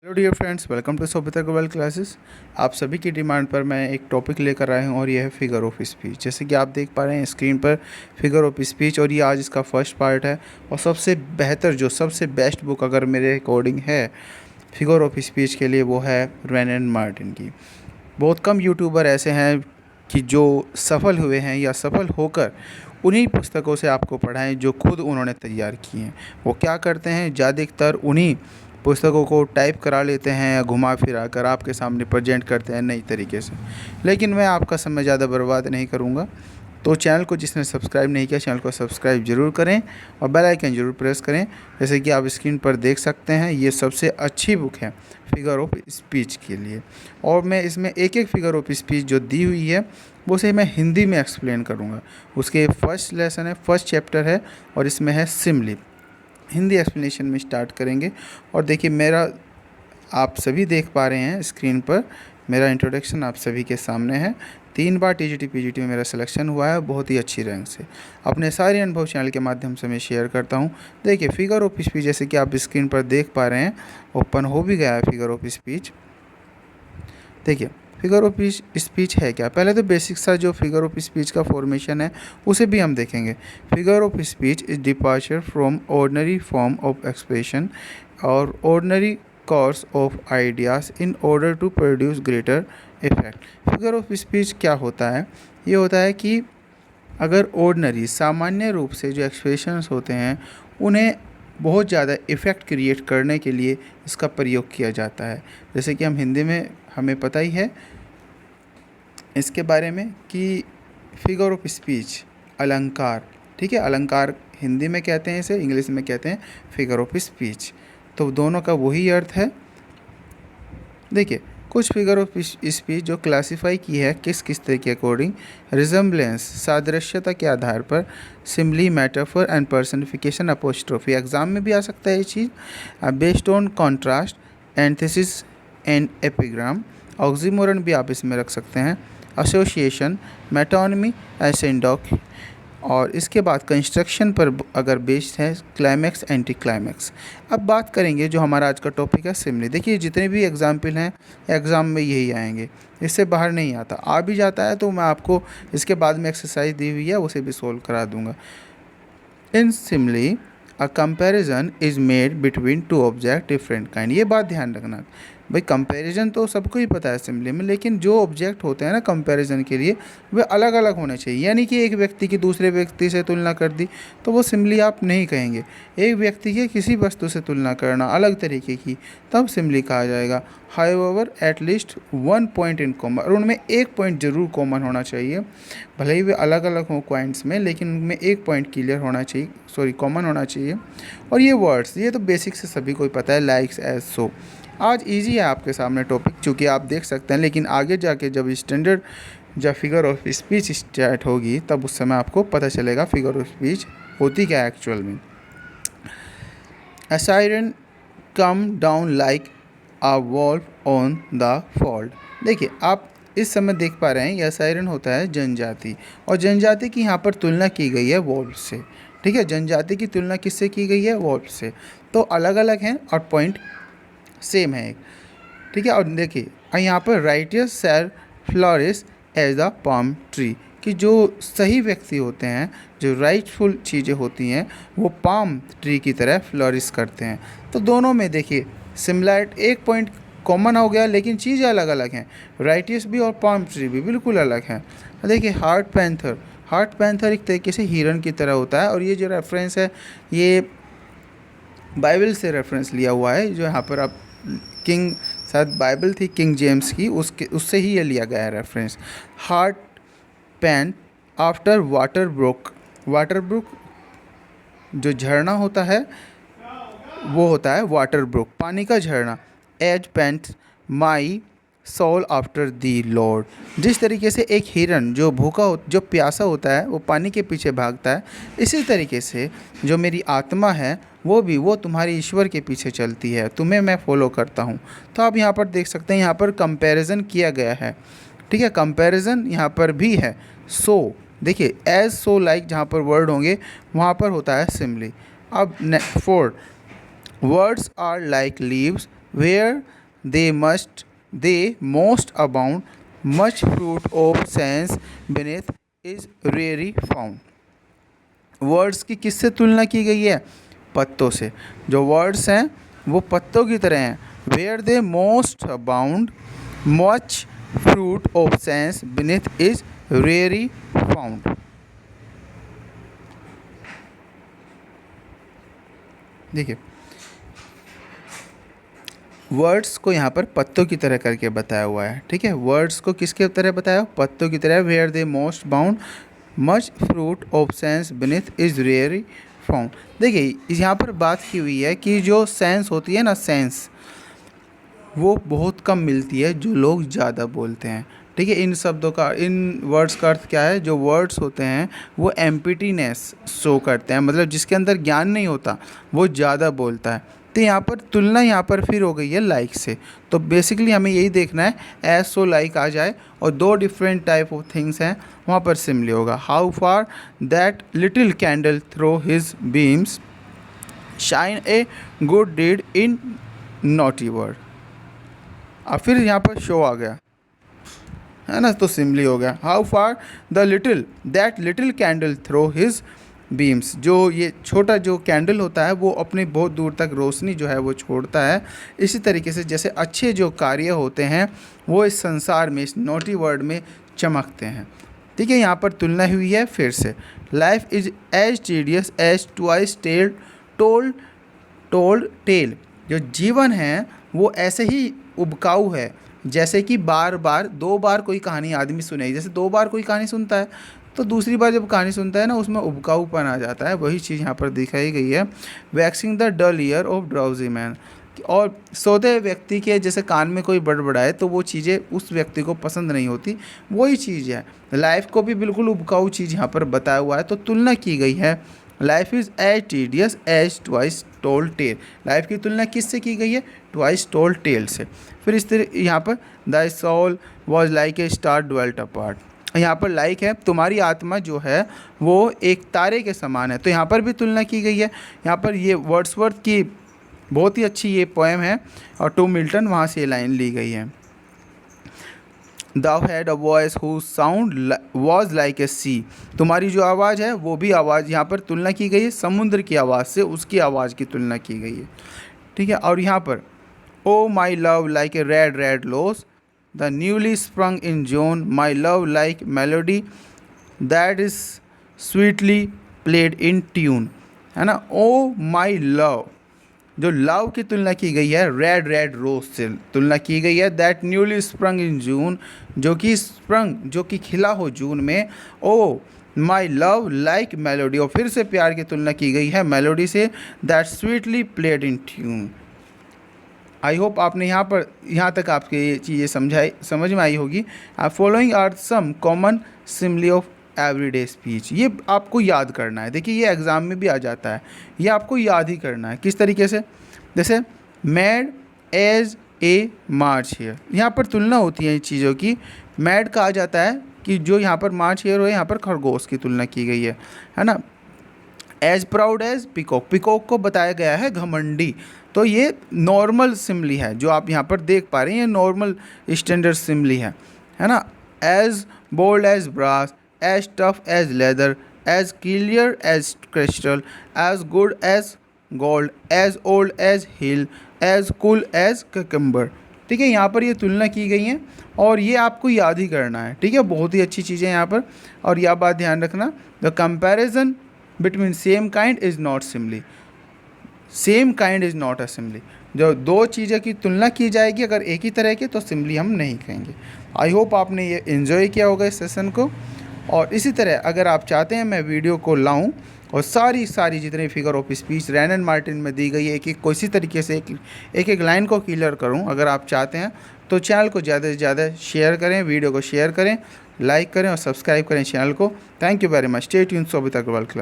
Hello dear friends, welcome to Sobita global classes. आप सभी की डिमांड पर मैं एक टॉपिक लेकर आया हूं और यह है फिगर ऑफ स्पीच। जैसे कि आप देख पा रहे हैं स्क्रीन पर फिगर ऑफ स्पीच, और ये आज इसका फर्स्ट पार्ट है। और सबसे बेहतर जो सबसे बेस्ट बुक अगर मेरे अकॉर्डिंग है फिगर ऑफ स्पीच के लिए, वो है रैन एंड मार्टिन की। बहुत कम यूट्यूबर ऐसे हैं कि जो सफल हुए हैं या सफल होकर उन्हीं पुस्तकों से आपको पढ़ाएं जो खुद उन्होंने तैयार की हैं। वो क्या करते हैं, ज़्यादातर उन्हीं पुस्तकों को टाइप करा लेते हैं या घुमा फिरा कर आपके सामने प्रेजेंट करते हैं नई तरीके से। लेकिन मैं आपका समय ज़्यादा बर्बाद नहीं करूँगा, तो चैनल को जिसने सब्सक्राइब नहीं किया, चैनल को सब्सक्राइब जरूर करें और बेल आइकन जरूर प्रेस करें। जैसे कि आप स्क्रीन पर देख सकते हैं, ये सबसे अच्छी बुक है फिगर ऑफ स्पीच के लिए। और मैं इसमें एक एक फिगर ऑफ स्पीच जो दी हुई है वो उसे मैं हिंदी में एक्सप्लेन करूँगा। उसके फर्स्ट लेसन है, फर्स्ट चैप्टर है, और इसमें है सिमली। हिंदी एक्सप्लेनेशन में स्टार्ट करेंगे। और देखिए, मेरा आप सभी देख पा रहे हैं स्क्रीन पर मेरा इंट्रोडक्शन आप सभी के सामने है। 3 बार टीजीटी पीजीटी में मेरा सिलेक्शन हुआ है, बहुत ही अच्छी रैंक से। अपने सारे अनुभव चैनल के माध्यम से मैं शेयर करता हूं। देखिए, फिगर ऑफ स्पीच जैसे कि आप स्क्रीन पर देख पा रहे हैं, ओपन हो भी गया है फिगर ऑफ स्पीच। देखिए, फिगर ऑफ स्पीच है क्या। पहले तो बेसिक सा जो फिगर ऑफ स्पीच का फॉर्मेशन है उसे भी हम देखेंगे। Figure of speech is departure from ordinary form of expression और ordinary course of ideas in order to produce greater effect. Figure of speech क्या होता है, ये होता है कि अगर ऑर्डिनरी सामान्य रूप से जो एक्सप्रेशंस होते हैं उन्हें बहुत ज़्यादा इफ़ेक्ट क्रिएट करने के लिए इसका प्रयोग किया जाता है। जैसे कि हम हिंदी में हमें पता ही है इसके बारे में कि फिगर ऑफ स्पीच अलंकार, ठीक है, अलंकार हिंदी में कहते हैं इसे, इंग्लिश में कहते हैं फिगर ऑफ स्पीच। तो दोनों का वही अर्थ है। देखिए, कुछ फिगर ऑफ स्पीच जो क्लासिफाई की है किस किस तरह के अकॉर्डिंग, रिजम्बलेंस सादृश्यता के आधार पर, simile metaphor and personification apostrophe, exam में भी आ सकता है ये चीज़, based on contrast, antithesis and epigram, oxymoron भी आप इसमें रख सकते हैं, एसोसिएशन, मेटोनमी, एसेंडोक। और इसके बाद कंस्ट्रक्शन पर अगर बेस्ड है, क्लाइमैक्स, एंटी क्लाइमैक्स। अब बात करेंगे जो हमारा आज का टॉपिक है सिमली। देखिए, जितने भी एग्जाम्पल हैं एग्ज़ाम में यही आएंगे, इससे बाहर नहीं आता। आ भी जाता है तो मैं आपको इसके बाद में एक्सरसाइज दी हुई है उसे भी सोल्व करा दूंगा। In simile a comparison is made between two object different kind. ये बात ध्यान रखना भाई, कंपैरिजन तो सबको ही पता है सिमली में, लेकिन जो ऑब्जेक्ट होते हैं ना कंपैरिजन के लिए, वे अलग अलग होने चाहिए। यानी कि एक व्यक्ति की दूसरे व्यक्ति से तुलना कर दी तो वो सिमली आप नहीं कहेंगे। एक व्यक्ति की किसी वस्तु से तुलना करना अलग तरीके की, तब सिमली कहा जाएगा। However at least one point in common, और उनमें एक पॉइंट जरूर कॉमन होना चाहिए। भले ही वे अलग अलग हों पॉइंट्स में, लेकिन उनमें एक पॉइंट क्लियर होना चाहिए, कॉमन होना चाहिए। और ये वर्ड्स, ये तो बेसिक से सभी को पता है, लाइक्स, एज, सो। आज इजी है आपके सामने टॉपिक, चूँकि आप देख सकते हैं, लेकिन आगे जाके जब स्टैंडर्ड जब फिगर ऑफ स्पीच स्टार्ट होगी तब उस समय आपको पता चलेगा फिगर ऑफ स्पीच होती क्या है एक्चुअल में। A siren come down like a wolf on the fold। देखिए, आप इस समय देख पा रहे हैं यह सायरन होता है जनजाति, और जनजाति की यहाँ पर तुलना की गई है वॉल्फ से। ठीक है, जनजाति की तुलना किससे की गई है, वॉल्फ से। तो अलग अलग हैं और पॉइंट सेम है एक, ठीक है। और देखिए, यहाँ पर righteous shall flourish as the palm tree, कि जो सही व्यक्ति होते हैं, जो राइटफुल चीज़ें होती हैं, वो पाम ट्री की तरह फ्लोरिश करते हैं। तो दोनों में देखिए सिमिलैरिटी, एक पॉइंट कॉमन हो गया, लेकिन चीज़ें अलग अलग हैं। राइटियस भी और पाम ट्री भी बिल्कुल अलग हैं। देखिए, हार्ट पैंथर, हार्ट पैंथर एक तरीके से हिरन की तरह होता है। और ये जो रेफरेंस है ये बाइबल से रेफरेंस लिया हुआ है, जो यहाँ पर आप किंग, शायद बाइबल थी किंग जेम्स की, उससे ही ये लिया गया है reference. Hart pant after water brook, water brook जो झरना होता है वो होता है वाटर ब्रुक, पानी का झरना। As pant my soul after the Lord, जिस तरीके से एक हिरन जो जो प्यासा होता है वो पानी के पीछे भागता है, इसी तरीके से जो मेरी आत्मा है वो तुम्हारे ईश्वर के पीछे चलती है, तुम्हें मैं फॉलो करता हूँ। तो आप यहाँ पर देख सकते हैं, यहाँ पर कंपैरिजन किया गया है, ठीक है, कंपैरिजन यहाँ पर भी है। सो देखिए, एज, सो, लाइक जहाँ पर वर्ड होंगे वहाँ पर होता है सिमली। अब 4, words are like leaves where they most abound, much fruit of sense beneath is rarely found. Words की किससे तुलना की गई है? पत्तों से। जो वर्ड्स हैं वो पत्तों की तरह हैं। Where they most abound, much fruit of sense beneath is rarely found. देखिए, वर्ड्स को यहाँ पर पत्तों की तरह करके बताया हुआ है। ठीक है, वर्ड्स को किसके तरह बताया? पत्तों की तरह। Where they most bound, much fruit of sense beneath is rarely found. देखिए, यहाँ पर बात की हुई है कि जो सेंस होती है ना, सेंस वो बहुत कम मिलती है जो लोग ज़्यादा बोलते हैं। ठीक है, इन शब्दों का, इन वर्ड्स का अर्थ क्या है? जो वर्ड्स होते हैं वो एम्प्टीनेस शो करते हैं, मतलब जिसके अंदर ज्ञान नहीं होता वो ज़्यादा बोलता है। तो यहाँ पर तुलना यहाँ पर फिर हो गई है लाइक से। तो बेसिकली हमें यही देखना है, एज सो लाइक आ जाए और दो डिफरेंट टाइप ऑफ थिंग्स हैं वहाँ पर सिमिली होगा। How far that little candle throw his beams shine a good deed in naughty word. अब फिर यहाँ पर शो आ गया है ना, तो सिमिली हो गया। How far that little candle throw his beams, जो ये छोटा जो कैंडल होता है वो अपने बहुत दूर तक रोशनी जो है वो छोड़ता है। इसी तरीके से जैसे अच्छे जो कार्य होते हैं वो इस संसार में, इस नोटी वर्ल्ड में चमकते हैं। ठीक है, यहाँ पर तुलना हुई है फिर से। Life is as tedious as twice told tale. जो जीवन है वो ऐसे ही उबकाऊ है जैसे कि बार बार, दो बार कोई कहानी आदमी सुने, जैसे दो बार कोई कहानी सुनता है तो दूसरी बार जब कहानी सुनता है ना उसमें उबकाऊपन आ जाता है। वही चीज़ यहाँ पर दिखाई गई है। Vexing the dull ear of drowsy man. और सोते व्यक्ति के जैसे कान में कोई बड़बड़ाए तो वो चीज़ें उस व्यक्ति को पसंद नहीं होती, वही चीज़ है। लाइफ को भी बिल्कुल उबकाऊ चीज़ यहाँ पर बताया हुआ है। तो तुलना की गई है, life is as tedious as twice told tale. Life की तुलना किससे की गई है? ट्वाइस टोल्ड टेल से। फिर इस तरह यहाँ पर the soul was like a star dwelt apart. यहाँ पर लाइक है, तुम्हारी आत्मा जो है वो एक तारे के समान है। तो यहाँ पर भी तुलना की गई है। यहाँ पर ये वर्ड्सवर्थ की बहुत ही अच्छी ये पोएम है और टॉम मिल्टन वहाँ से ये लाइन ली गई है। Thou had a voice whose sound was like a sea। तुम्हारी जो आवाज़ है वो भी आवाज़, यहाँ पर तुलना की गई है समुद्र की आवाज़ से, उसकी आवाज़ की तुलना की गई है। ठीक है, और यहाँ पर O my love like a red red rose the newly sprung in June, my love like melody that is sweetly played in tune. है ना, ओ माई लव, जो लव की तुलना की गई है रेड रेड रोज से तुलना की गई है। दैट न्यूली स्प्रंग इन जून, जो कि स्प्रंग, जो कि खिला हो जून में। ओ माई लव लाइक मेलोडी, और फिर से प्यार की तुलना की गई है मेलोडी से। That sweetly played in tune. I hope आपने यहाँ तक आपके ये चीज़ें समझ में आई होगी। Following are some common simile of everyday speech. ये आपको याद करना है। देखिए, ये एग्ज़ाम में भी आ जाता है, ये आपको याद ही करना है। किस तरीके से? जैसे mad as a March hare, यहाँ पर तुलना होती है इन चीज़ों की। मैड कहा जाता है कि जो यहाँ पर मार्च हेयर हो, यहाँ पर खरगोश की तुलना की गई है ना। As proud as peacock, peacock को बताया गया है घमंडी। तो ये नॉर्मल सिमिली है जो आप यहाँ पर देख पा रहे हैं, ये नॉर्मल स्टैंडर्ड सिमिली है ना। As bold as brass, as tough as leather, as clear as crystal, as good as gold, as old as hill, as cool as cucumber. ठीक है, यहाँ पर ये तुलना की गई हैं और ये आपको याद ही करना है। ठीक है, बहुत ही अच्छी चीज़ें यहाँ पर। और यह बात ध्यान रखना, the comparison between same kind is not simile. Same kind is not a simile. जो दो चीज़ों की तुलना की जाएगी अगर एक ही तरह की, तो सिमिली हम नहीं कहेंगे। आई होप आपने ये एंजॉय किया होगा इस सेशन को। और इसी तरह अगर आप चाहते हैं मैं वीडियो को लाऊं और सारी जितनी figure of speech Wren and Martin में दी गई है एक किसी तरीके से एक लाइन को क्लियर करूं, अगर आप चाहते हैं तो चैनल को ज़्यादा से ज़्यादा शेयर करें, वीडियो को शेयर करें, लाइक करें और सब्सक्राइब करें चैनल को। Thank you very much. Stay tuned, Sobhita Agarwal class.